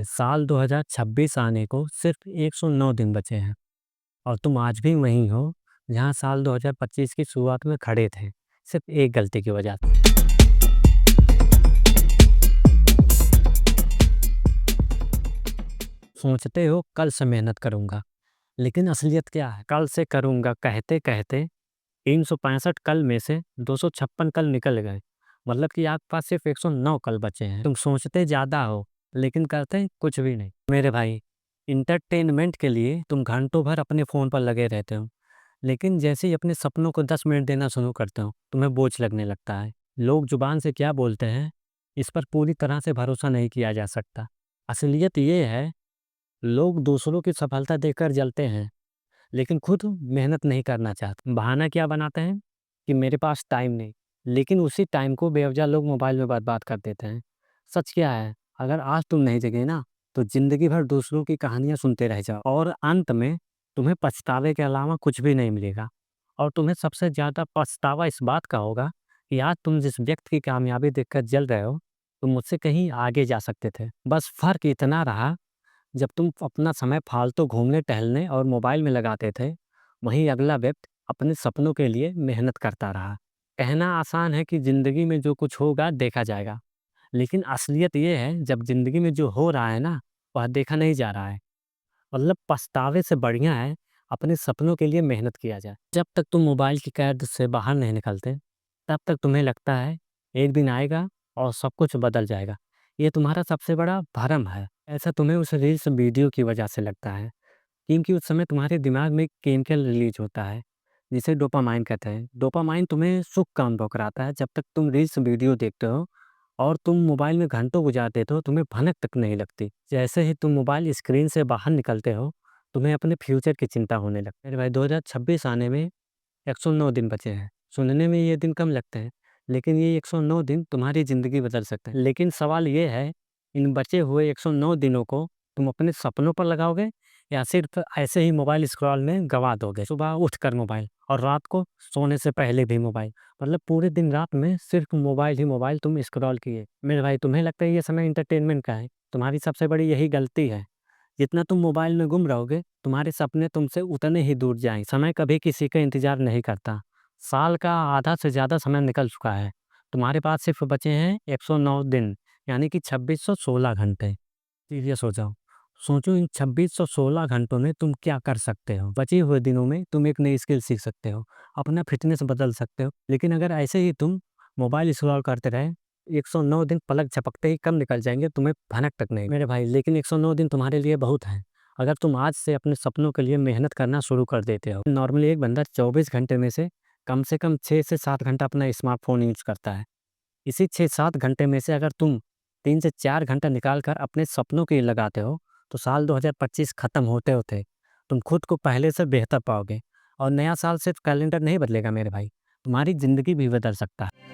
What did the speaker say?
साल 2026 आने को सिर्फ 109 दिन बचे हैं और तुम आज भी वहीं हो जहां साल 2025 की शुरुआत में खड़े थे, सिर्फ एक गलती की वजह से। सोचते हो कल से मेहनत करूंगा, लेकिन असलियत क्या है? कल से करूंगा कहते कहते 365 कल में से 256 कल निकल गए। मतलब कि आपके पास सिर्फ 109 कल बचे हैं। तुम सोचते ज़्यादा हो लेकिन करते कुछ भी नहीं। मेरे भाई, इंटरटेनमेंट के लिए तुम घंटों भर अपने फ़ोन पर लगे रहते हो, लेकिन जैसे ही अपने सपनों को 10 मिनट देना शुरू करते हो, तुम्हें बोझ लगने लगता है। लोग जुबान से क्या बोलते हैं, इस पर पूरी तरह से भरोसा नहीं किया जा सकता। असलियत ये है, लोग दूसरों की सफलता देखकर जलते हैं, लेकिन खुद मेहनत नहीं करना चाहते। बहाना क्या बनाते हैं कि मेरे पास टाइम नहीं, लेकिन उसी टाइम को बेवजह लोग मोबाइल में बर्बाद कर देते हैं। सच क्या है, अगर आज तुम नहीं जगे ना, तो ज़िंदगी भर दूसरों की कहानियाँ सुनते रह जाओ और अंत में तुम्हें पछतावे के अलावा कुछ भी नहीं मिलेगा। और तुम्हें सबसे ज़्यादा पछतावा इस बात का होगा कि आज तुम जिस व्यक्ति की कामयाबी देखकर जल रहे हो, तुम मुझसे कहीं आगे जा सकते थे। बस फ़र्क इतना रहा, जब तुम अपना समय फालतू घूमने टहलने और मोबाइल में लगाते थे, वहीं अगला व्यक्ति अपने सपनों के लिए मेहनत करता रहा। कहना आसान है कि ज़िंदगी में जो कुछ होगा देखा जाएगा, लेकिन असलियत ये है, जब ज़िंदगी में जो हो रहा है ना, वह देखा नहीं जा रहा है। मतलब पछतावे से बढ़िया है अपने सपनों के लिए मेहनत किया जाए। जब तक तुम मोबाइल की कैद से बाहर नहीं निकलते, तब तक तुम्हें लगता है एक दिन आएगा और सब कुछ बदल जाएगा। ये तुम्हारा सबसे बड़ा भ्रम है। ऐसा तुम्हें उस रील्स वीडियो की वजह से लगता है, क्योंकि उस समय तुम्हारे दिमाग में एक केमिकल रिलीज होता है जिसे डोपामाइन कहते हैं। डोपामाइन तुम्हें सुख का अनुभव कराता है। जब तक तुम रील्स वीडियो देखते हो और तुम मोबाइल में घंटों गुजारते हो, तुम्हें भनक तक नहीं लगती। जैसे ही तुम मोबाइल स्क्रीन से बाहर निकलते हो, तुम्हें अपने फ्यूचर की चिंता होने लगती है। मेरे भाई, 2026 आने में 109 दिन बचे हैं। सुनने में ये दिन कम लगते हैं, लेकिन ये 109 दिन तुम्हारी ज़िंदगी बदल सकते हैं। लेकिन सवाल ये है, इन बचे हुए 109 दिनों को तुम अपने सपनों पर लगाओगे या सिर्फ ऐसे ही मोबाइल स्क्रॉल में गवा दोगे? सुबह उठकर मोबाइल और रात को सोने से पहले भी मोबाइल, मतलब पूरे दिन रात में सिर्फ मोबाइल ही मोबाइल तुम स्क्रॉल किए। मेरे भाई, तुम्हें लगता है ये समय इंटरटेनमेंट का है? तुम्हारी सबसे बड़ी यही गलती है। जितना तुम मोबाइल में गुम रहोगे, तुम्हारे सपने तुमसे उतने ही दूर जाएंगे। समय कभी किसी का इंतजार नहीं करता। साल का आधा से ज़्यादा समय निकल चुका है। तुम्हारे पास सिर्फ बचे हैं 109 दिन, यानी कि 2616 घंटे। सीरियस हो जाओ, सोचो इन 2616 घंटों में तुम क्या कर सकते हो। बचे हुए दिनों में तुम एक नई स्किल सीख सकते हो, अपना फिटनेस बदल सकते हो। लेकिन अगर ऐसे ही तुम मोबाइल स्क्रॉल करते रहे, 109 दिन पलक झपकते ही कम निकल जाएंगे, तुम्हें भनक तक नहीं मेरे भाई। लेकिन 109 दिन तुम्हारे लिए बहुत हैं, अगर तुम आज से अपने सपनों के लिए मेहनत करना शुरू कर देते हो। नॉर्मली एक बंदा 24 घंटे में से कम 6 से 7 घंटा अपना स्मार्टफोन यूज करता है। इसी 6-7 घंटे में से अगर तुम 3 से 4 घंटा निकाल कर अपने सपनों के लिए लगाते हो, तो साल 2025 खत्म होते-होते तुम खुद को पहले से बेहतर पाओगे। और नया साल सिर्फ कैलेंडर नहीं बदलेगा मेरे भाई, तुम्हारी ज़िंदगी भी बदल सकता है।